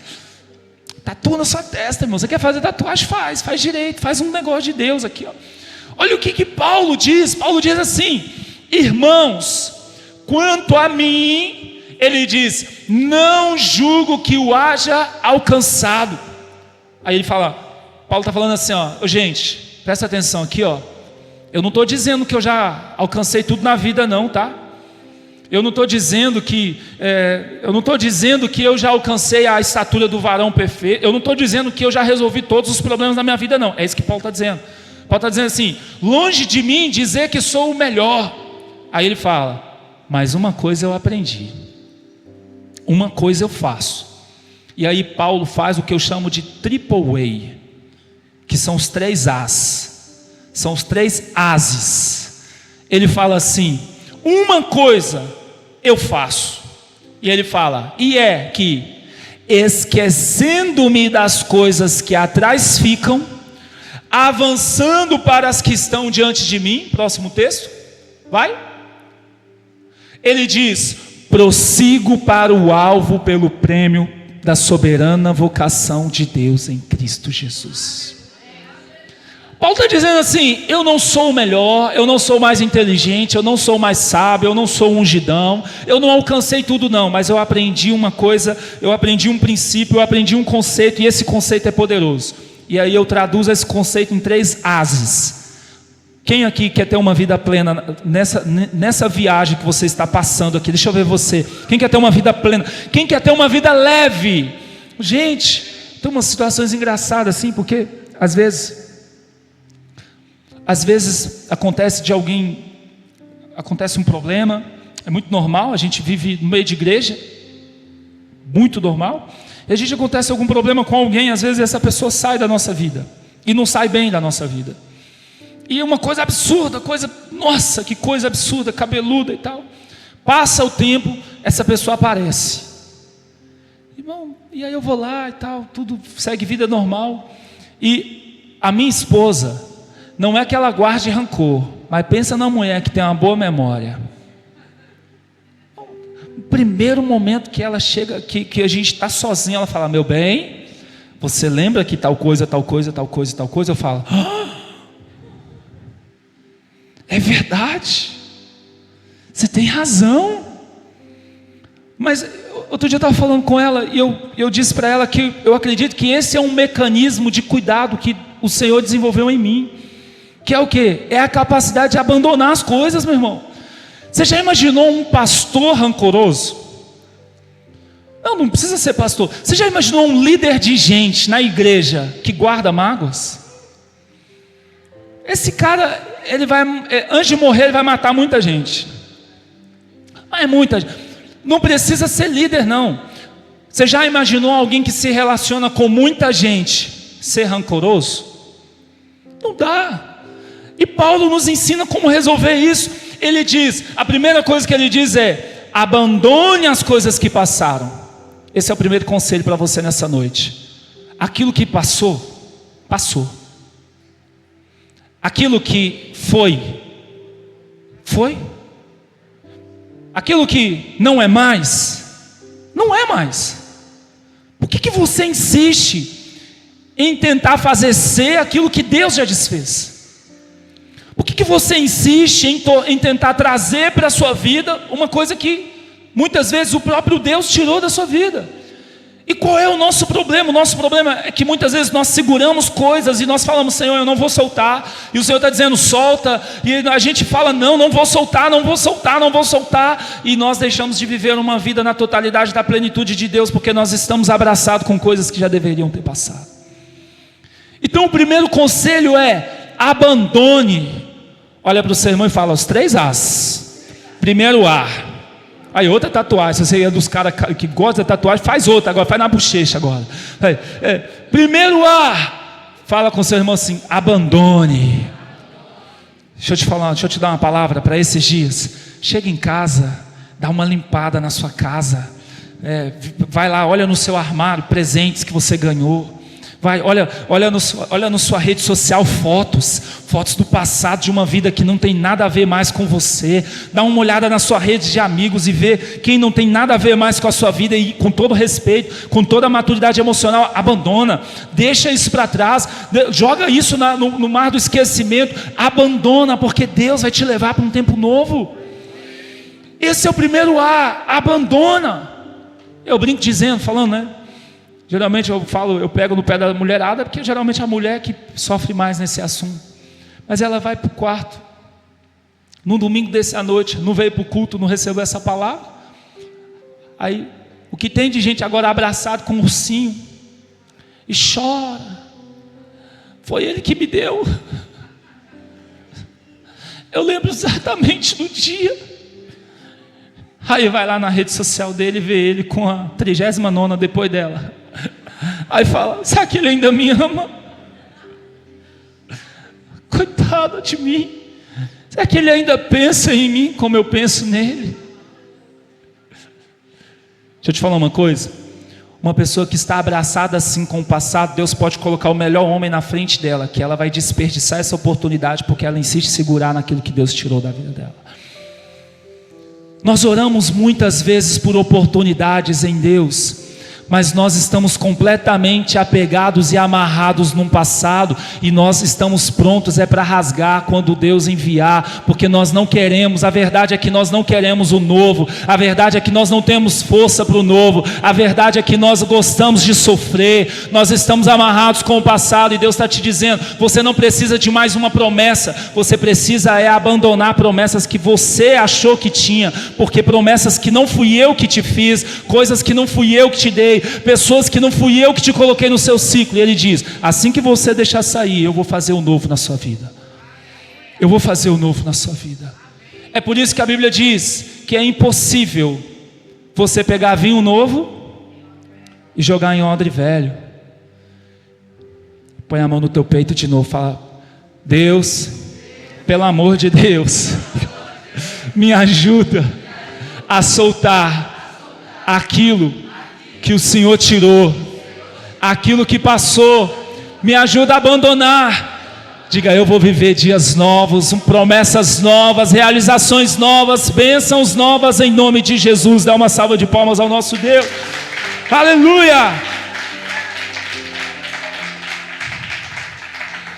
Tatua na sua testa, irmão. Você quer fazer tatuagem? Faz direito, faz um negócio de Deus aqui, ó. Olha o que Paulo diz. Paulo diz assim: irmãos, quanto a mim, ele diz, não julgo que o haja alcançado. Aí ele fala, Paulo está falando assim, ó, gente. Presta atenção aqui, ó. Eu não estou dizendo que eu já alcancei tudo na vida, não, tá? Eu não estou dizendo que eu já alcancei a estatura do varão perfeito. Eu não estou dizendo que eu já resolvi todos os problemas da minha vida, não. É isso que Paulo está dizendo. Paulo está dizendo assim: longe de mim dizer que sou o melhor. Aí ele fala: mas uma coisa eu aprendi, uma coisa eu faço. E aí Paulo faz o que eu chamo de triple way, que são os 3 As, são os 3 ases. Ele fala assim: uma coisa eu faço, e ele fala, e é que, esquecendo-me das coisas que atrás ficam, avançando para as que estão diante de mim. Próximo texto, vai. Ele diz: prossigo para o alvo pelo prêmio da soberana vocação de Deus em Cristo Jesus. Paulo está dizendo assim: eu não sou o melhor, eu não sou mais inteligente, eu não sou mais sábio, eu não sou um ungidão, eu não alcancei tudo não, mas eu aprendi uma coisa, eu aprendi um princípio, eu aprendi um conceito, e esse conceito é poderoso. E aí eu traduzo esse conceito em 3 ases. Quem aqui quer ter uma vida plena nessa viagem que você está passando aqui? Deixa eu ver você. Quem quer ter uma vida plena? Quem quer ter uma vida leve? Gente, tem umas situações engraçadas assim, porque às vezes acontece um problema, é muito normal, a gente vive no meio de igreja, muito normal, e a gente acontece algum problema com alguém, às vezes essa pessoa sai da nossa vida, e não sai bem da nossa vida, e é uma coisa absurda, nossa, que coisa absurda, cabeluda e tal, passa o tempo, essa pessoa aparece, irmão, e aí eu vou lá e tal, tudo segue vida normal, e a minha esposa, não é que ela guarde rancor, mas pensa na mulher que tem uma boa memória. No primeiro momento que ela chega, que a gente está sozinho, ela fala: meu bem, você lembra que tal coisa, tal coisa, tal coisa, tal coisa? Eu falo: é verdade, você tem razão. Mas outro dia eu estava falando com ela e eu disse para ela que eu acredito que esse é um mecanismo de cuidado que o Senhor desenvolveu em mim. Que é o quê? É a capacidade de abandonar as coisas, meu irmão. Você já imaginou um pastor rancoroso? Não precisa ser pastor. Você já imaginou um líder de gente na igreja que guarda mágoas? Esse cara, ele vai, antes de morrer, ele vai matar muita gente. Mas muita gente. Não precisa ser líder, não. Você já imaginou alguém que se relaciona com muita gente ser rancoroso? Não dá. E Paulo nos ensina como resolver isso. Ele diz, a primeira coisa que ele diz é: abandone as coisas que passaram. Esse é o primeiro conselho para você nessa noite. Aquilo que passou, passou. Aquilo que foi. Aquilo que não é mais, não é mais. Por que você insiste em tentar fazer ser aquilo que Deus já desfez? Por que você insiste em tentar trazer para a sua vida uma coisa que muitas vezes o próprio Deus tirou da sua vida? E qual é o nosso problema? O nosso problema é que muitas vezes nós seguramos coisas e nós falamos: Senhor, eu não vou soltar. E o Senhor está dizendo: solta. E a gente fala: não vou soltar, não vou soltar, não vou soltar. E nós deixamos de viver uma vida na totalidade da plenitude de Deus, porque nós estamos abraçados com coisas que já deveriam ter passado. Então o primeiro conselho é: abandone. Olha para o seu irmão e fala os 3 As. Primeiro A. Aí outra tatuagem, se você é dos caras que gostam de tatuagem, faz outra agora, faz na bochecha agora. Primeiro A, fala com seu irmão assim: abandone. Deixa eu te dar uma palavra para esses dias. Chega em casa, dá uma limpada na sua casa, vai lá, olha no seu armário, presentes que você ganhou. Vai, olha na sua rede social fotos do passado, de uma vida que não tem nada a ver mais com você. Dá uma olhada na sua rede de amigos e vê quem não tem nada a ver mais com a sua vida. E com todo respeito, com toda a maturidade emocional, abandona, deixa isso para trás, joga isso no mar do esquecimento. Abandona, porque Deus vai te levar para um tempo novo. Esse é o primeiro A, abandona. Eu brinco falando, né? Geralmente eu pego no pé da mulherada, porque geralmente é a mulher que sofre mais nesse assunto. Mas ela vai para o quarto, no domingo à noite, não veio para o culto, não recebeu essa palavra. Aí, o que tem de gente agora abraçado com um ursinho, e chora: foi ele que me deu. Eu lembro exatamente do dia. Aí vai lá na rede social dele e vê ele com a 39ª depois dela. Aí fala: será que ele ainda me ama? Coitado de mim. Será que ele ainda pensa em mim como eu penso nele? Deixa eu te falar uma coisa. Uma pessoa que está abraçada assim com o passado, Deus pode colocar o melhor homem na frente dela, que ela vai desperdiçar essa oportunidade, porque ela insiste em segurar naquilo que Deus tirou da vida dela. Nós oramos muitas vezes por oportunidades em Deus, mas nós estamos completamente apegados e amarrados num passado, e nós estamos prontos para rasgar quando Deus enviar, porque nós não queremos. A verdade é que nós não queremos o novo, a verdade é que nós não temos força para o novo, a verdade é que nós gostamos de sofrer, nós estamos amarrados com o passado, e Deus está te dizendo: você não precisa de mais uma promessa, você precisa abandonar promessas que você achou que tinha, porque promessas que não fui eu que te fiz, coisas que não fui eu que te dei, pessoas que não fui eu que te coloquei no seu ciclo. E ele diz: assim que você deixar sair, eu vou fazer o novo na sua vida. Eu vou fazer o novo na sua vida. É por isso que a Bíblia diz que é impossível você pegar vinho novo e jogar em odre velho. Põe a mão no teu peito de novo, fala: Deus, pelo amor de Deus, me ajuda a soltar aquilo que o Senhor tirou, aquilo que passou, me ajuda a abandonar. Diga: eu vou viver dias novos, promessas novas, realizações novas, bênçãos novas, em nome de Jesus. Dá uma salva de palmas ao nosso Deus. Aleluia.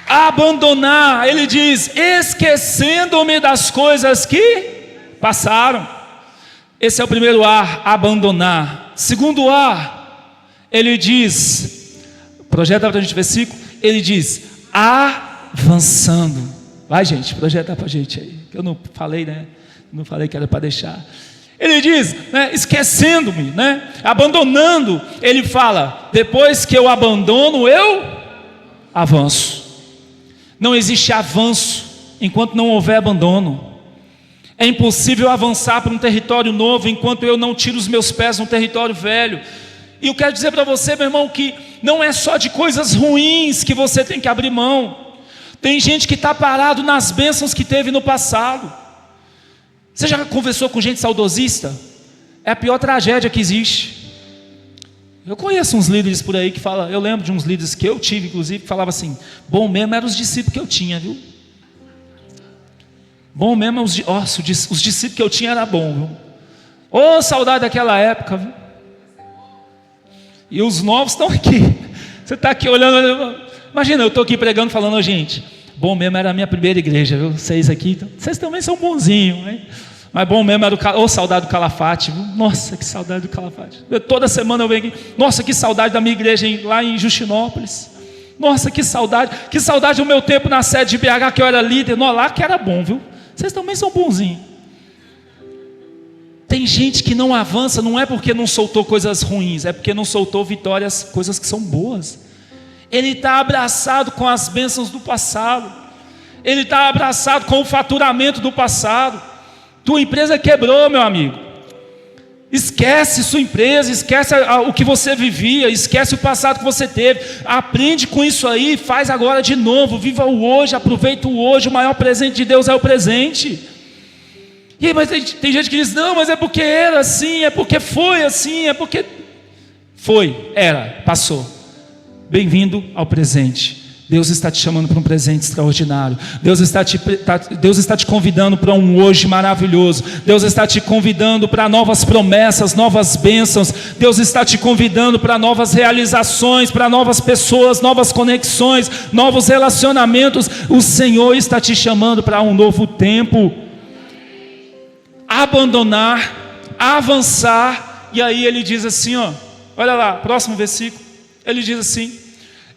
Abandonar, ele diz: esquecendo-me das coisas que passaram. Esse é o primeiro A, abandonar. Segundo A, ele diz, projeta para a gente o versículo, ele diz: avançando. Vai, gente, projeta para a gente aí, eu não falei, né? Não falei que era para deixar. Ele diz, né, esquecendo-me, né, abandonando. Ele fala: depois que eu abandono, eu avanço. Não existe avanço enquanto não houver abandono. É impossível avançar para um território novo enquanto eu não tiro os meus pés no território velho. E eu quero dizer para você, meu irmão, que não é só de coisas ruins que você tem que abrir mão. Tem gente que está parado nas bênçãos que teve no passado. Você já conversou com gente saudosista? É a pior tragédia que existe. Eu conheço uns líderes por aí que falam, eu lembro de uns líderes que eu tive, inclusive, que falavam assim: bom mesmo eram os discípulos que eu tinha, viu? Bom mesmo, os discípulos que eu tinha era bom, viu? Ô, saudade daquela época, viu? E os novos estão aqui. Você está aqui olhando. Imagina, eu estou aqui pregando, falando: gente, bom mesmo era a minha primeira igreja, viu? Vocês aqui, vocês também são bonzinhos, hein? Mas bom mesmo era saudade do Calafate. Nossa, que saudade do Calafate. Toda semana eu venho aqui. Nossa, que saudade da minha igreja lá em Justinópolis. Nossa, que saudade. Que saudade do meu tempo na sede de BH, que eu era líder. Não, lá que era bom, viu? Vocês também são bonzinhos. Tem gente que não avança, não é porque não soltou coisas ruins, é porque não soltou vitórias, coisas que são boas. Ele está abraçado com as bênçãos do passado. Ele está abraçado com o faturamento do passado. Tua empresa quebrou, meu amigo. Esquece sua empresa, esquece o que você vivia, esquece o passado que você teve. Aprende com isso aí, faz agora de novo. Viva o hoje, aproveita o hoje. O maior presente de Deus é o presente. E aí, mas tem gente que diz, não, mas é porque era assim, é porque foi assim, é porque... Foi, era, passou. Bem-vindo ao presente. Deus está te chamando para um presente extraordinário. Deus está te convidando para um hoje maravilhoso. Deus está te convidando para novas promessas, novas bênçãos. Deus está te convidando para novas realizações, para novas pessoas, novas conexões, novos relacionamentos. O Senhor está te chamando para um novo tempo. Abandonar, avançar. E aí ele diz assim, ó, olha lá, próximo versículo. Ele diz assim,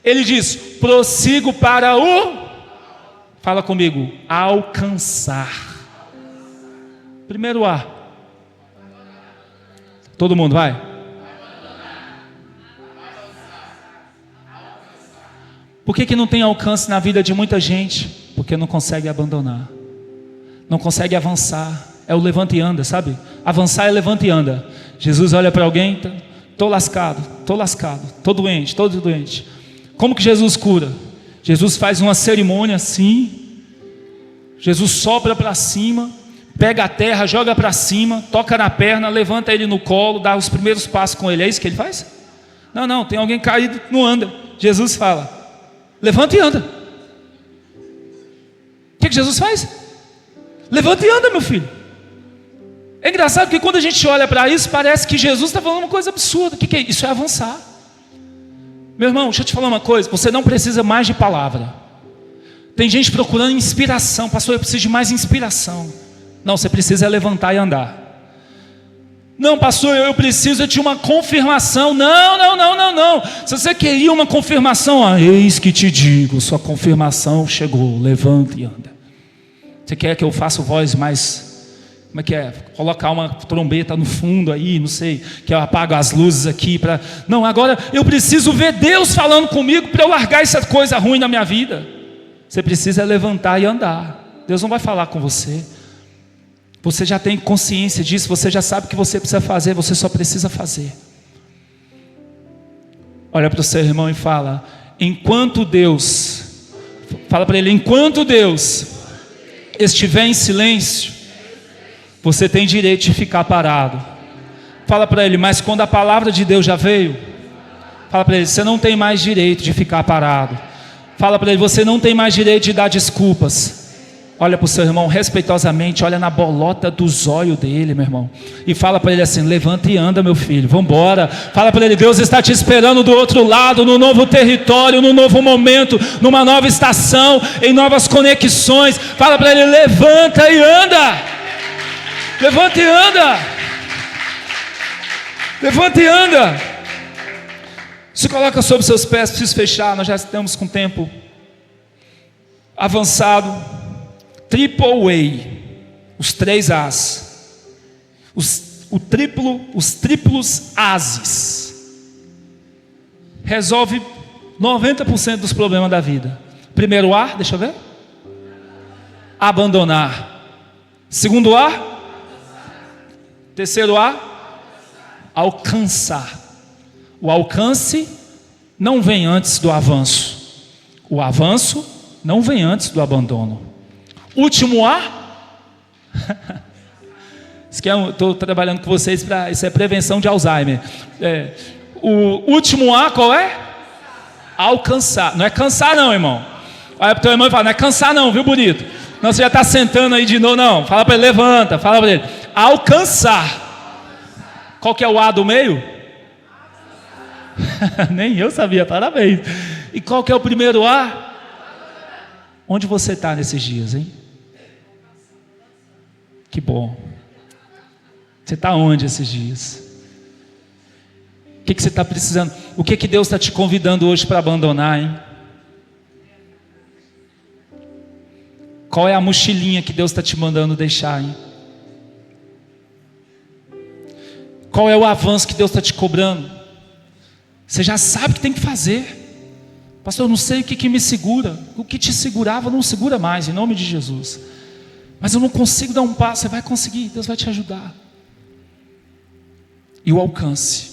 ele diz, prossigo para o, fala comigo, alcançar. Primeiro A. Todo mundo vai? Por que não tem alcance na vida de muita gente? Porque não consegue abandonar, não consegue avançar. É o levanta e anda, sabe? Avançar é levanta e anda. Jesus olha para alguém, estou lascado, estou doente, todo doente. Como que Jesus cura? Jesus faz uma cerimônia assim. Jesus sopra para cima, pega a terra, joga para cima, toca na perna, levanta ele no colo, dá os primeiros passos com ele. É isso que ele faz? Não, tem alguém caído, não anda. Jesus fala, levanta e anda. O que Jesus faz? Levanta e anda, meu filho. É engraçado que quando a gente olha para isso, parece que Jesus está falando uma coisa absurda. O que é isso? Isso é avançar. Meu irmão, deixa eu te falar uma coisa. Você não precisa mais de palavra. Tem gente procurando inspiração. Pastor, eu preciso de mais inspiração. Não, você precisa levantar e andar. Não, pastor, eu preciso de uma confirmação. Não. Se você queria uma confirmação, eis que te digo, sua confirmação chegou. Levanta e anda. Você quer que eu faça voz mais... Como é que é? Colocar uma trombeta no fundo aí, não sei, que eu apago as luzes aqui para... Não, agora eu preciso ver Deus falando comigo para eu largar essa coisa ruim na minha vida. Você precisa levantar e andar. Deus não vai falar com você. Você já tem consciência disso, você já sabe o que você precisa fazer, você só precisa fazer. Olha para o seu irmão e fala, enquanto Deus estiver em silêncio, você tem direito de ficar parado. Fala para ele, mas quando a palavra de Deus já veio, fala para ele, você não tem mais direito de ficar parado. Fala para ele, você não tem mais direito de dar desculpas. Olha para o seu irmão respeitosamente, olha na bolota dos olhos dele, meu irmão, e fala para ele assim, levanta e anda, meu filho, vamos embora. Fala para ele, Deus está te esperando do outro lado, no novo território, no novo momento, numa nova estação, em novas conexões. Fala para ele, levanta e anda. Levanta e anda. Levanta e anda. Se coloca sobre seus pés, preciso fechar, nós já estamos com tempo avançado. Triple A, os 3 As, os triplos ases, resolve 90% dos problemas da vida. Primeiro A, deixa eu ver, abandonar. Segundo A, terceiro A, alcançar. O alcance não vem antes do avanço. O avanço não vem antes do abandono. Último A. Estou trabalhando com vocês para isso é prevenção de Alzheimer. O último A qual é? Alcançar. Não é cansar não, irmão. Olha para o teu irmão e fala, não é cansar não, viu, bonito? Não, você já está sentando aí de novo, não. Fala para ele, levanta, fala para ele. Alcançar. Qual que é o A do meio? Nem eu sabia, parabéns. E qual que é o primeiro A? Onde você está nesses dias, hein? Que bom. Você está onde esses dias? O que você está precisando? O que Deus está te convidando hoje para abandonar, hein? Qual é a mochilinha que Deus está te mandando deixar, hein? Qual é o avanço que Deus está te cobrando? Você já sabe o que tem que fazer. Pastor, eu não sei o que me segura. O que te segurava não segura mais, em nome de Jesus. Mas eu não consigo dar um passo. Você vai conseguir, Deus vai te ajudar. E o alcance.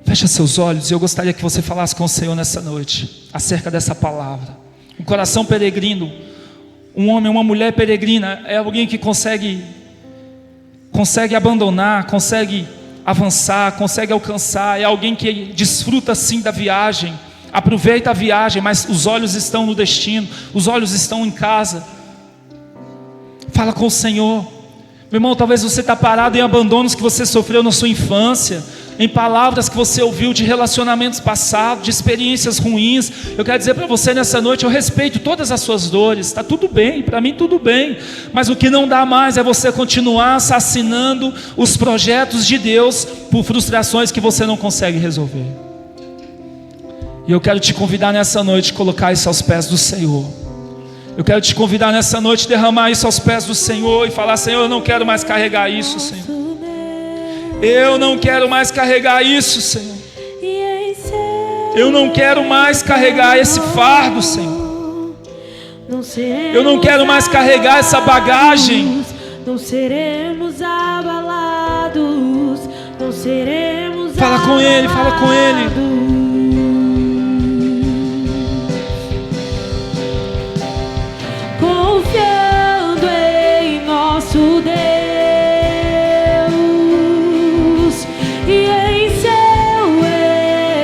Fecha seus olhos e eu gostaria que você falasse com o Senhor nessa noite, acerca dessa palavra. Um coração peregrino, um homem, uma mulher peregrina, é alguém que consegue abandonar, consegue avançar, consegue alcançar, é alguém que desfruta sim da viagem, aproveita a viagem, mas os olhos estão no destino, os olhos estão em casa. Fala com o Senhor. Meu irmão, talvez você está parado em abandonos que você sofreu na sua infância, em palavras que você ouviu de relacionamentos passados, de experiências ruins. Eu quero dizer para você nessa noite, eu respeito todas as suas dores, está tudo bem, para mim tudo bem, mas o que não dá mais é você continuar assassinando os projetos de Deus por frustrações que você não consegue resolver. E eu quero te convidar nessa noite a colocar isso aos pés do Senhor. Eu quero te convidar nessa noite a derramar isso aos pés do Senhor e falar: Senhor, eu não quero mais carregar isso, Senhor. Eu não quero mais carregar isso, Senhor. Eu não quero mais carregar esse fardo, Senhor. Eu não quero mais carregar essa bagagem. Não seremos abalados. Não seremos Fala com Ele, fala com Ele. Confiando em nosso Deus e em seu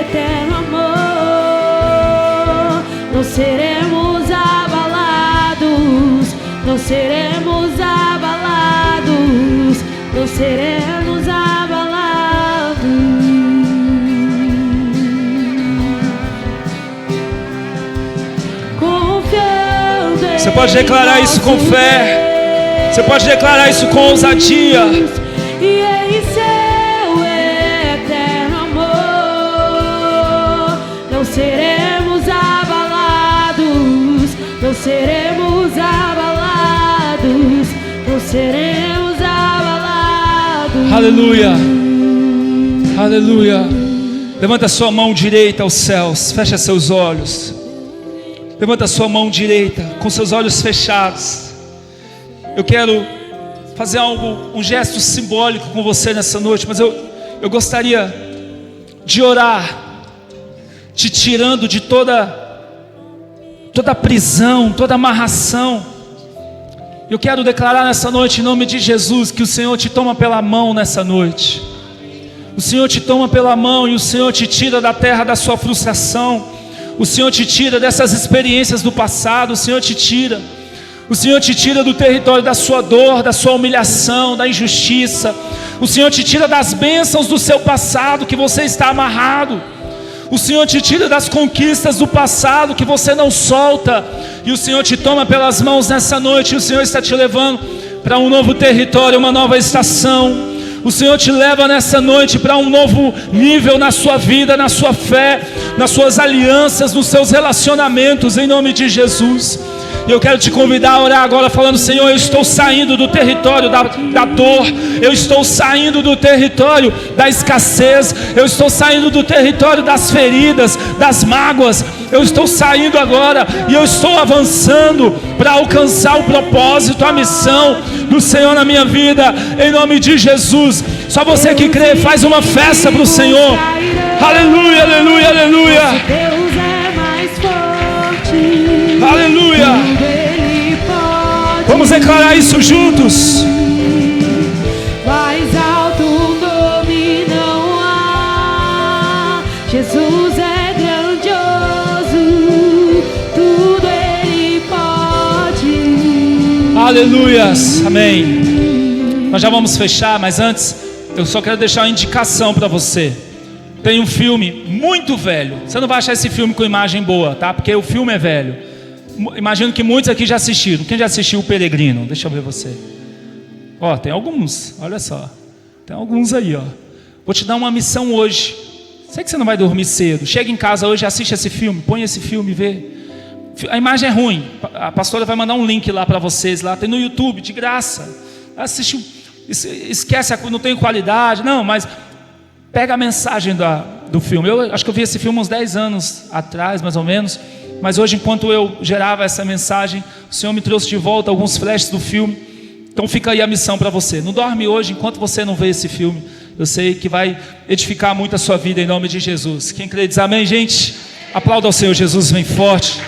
eterno amor, não seremos abalados, não seremos abalados, não seremos abalados. Confiando em Você pode declarar isso com fé. Você pode declarar isso com ousadia. E em seu eterno amor, não seremos abalados, não seremos abalados, não seremos abalados. Aleluia. Aleluia. Levanta a sua mão direita aos céus. Fecha seus olhos. Levanta a sua mão direita com seus olhos fechados. Eu quero fazer um gesto simbólico com você nessa noite, mas eu gostaria de orar, te tirando de toda prisão, toda amarração. Eu quero declarar nessa noite, em nome de Jesus, que o Senhor te toma pela mão nessa noite. O Senhor te toma pela mão e o Senhor te tira da terra da sua frustração. O Senhor te tira dessas experiências do passado. O Senhor te tira do território da sua dor, da sua humilhação, da injustiça. O Senhor te tira das bênçãos do seu passado que você está amarrado. O Senhor te tira das conquistas do passado que você não solta. E o Senhor te toma pelas mãos nessa noite. E o Senhor está te levando para um novo território, uma nova estação. O Senhor te leva nessa noite para um novo nível na sua vida, na sua fé, nas suas alianças, nos seus relacionamentos, em nome de Jesus. E eu quero te convidar a orar agora falando: Senhor, eu estou saindo do território da dor, eu estou saindo do território da escassez, eu estou saindo do território das feridas, das mágoas. Eu estou saindo agora e eu estou avançando para alcançar o propósito, a missão do Senhor na minha vida, em nome de Jesus. Só você que crê, faz uma festa para o Senhor. Aleluia, aleluia, aleluia. Deus é mais forte. Aleluia. Vamos declarar isso juntos. Mais alto nome não há. Jesus é grandioso, tudo Ele pode. Aleluias, amém. Nós já vamos fechar, mas antes eu só quero deixar uma indicação para você. Tem um filme muito velho. Você não vai achar esse filme com imagem boa, tá? Porque o filme é velho. Imagino que muitos aqui já assistiram. Quem já assistiu O Peregrino? Deixa eu ver você. Ó, tem alguns, olha só. Tem alguns aí, ó. Vou te dar uma missão hoje. Sei que você não vai dormir cedo. Chega em casa hoje, assiste esse filme, põe esse filme e vê. A imagem é ruim. A pastora vai mandar um link lá para vocês, lá tem no YouTube, de graça. Assiste, esquece, não tem qualidade, não, mas pega a mensagem do filme. Eu acho que eu vi esse filme uns 10 anos atrás, mais ou menos. Mas hoje, enquanto eu gerava essa mensagem, o Senhor me trouxe de volta alguns flashes do filme. Então fica aí a missão para você. Não dorme hoje enquanto você não vê esse filme. Eu sei que vai edificar muito a sua vida em nome de Jesus. Quem crê diz amém, gente? Aplauda ao Senhor Jesus, vem forte.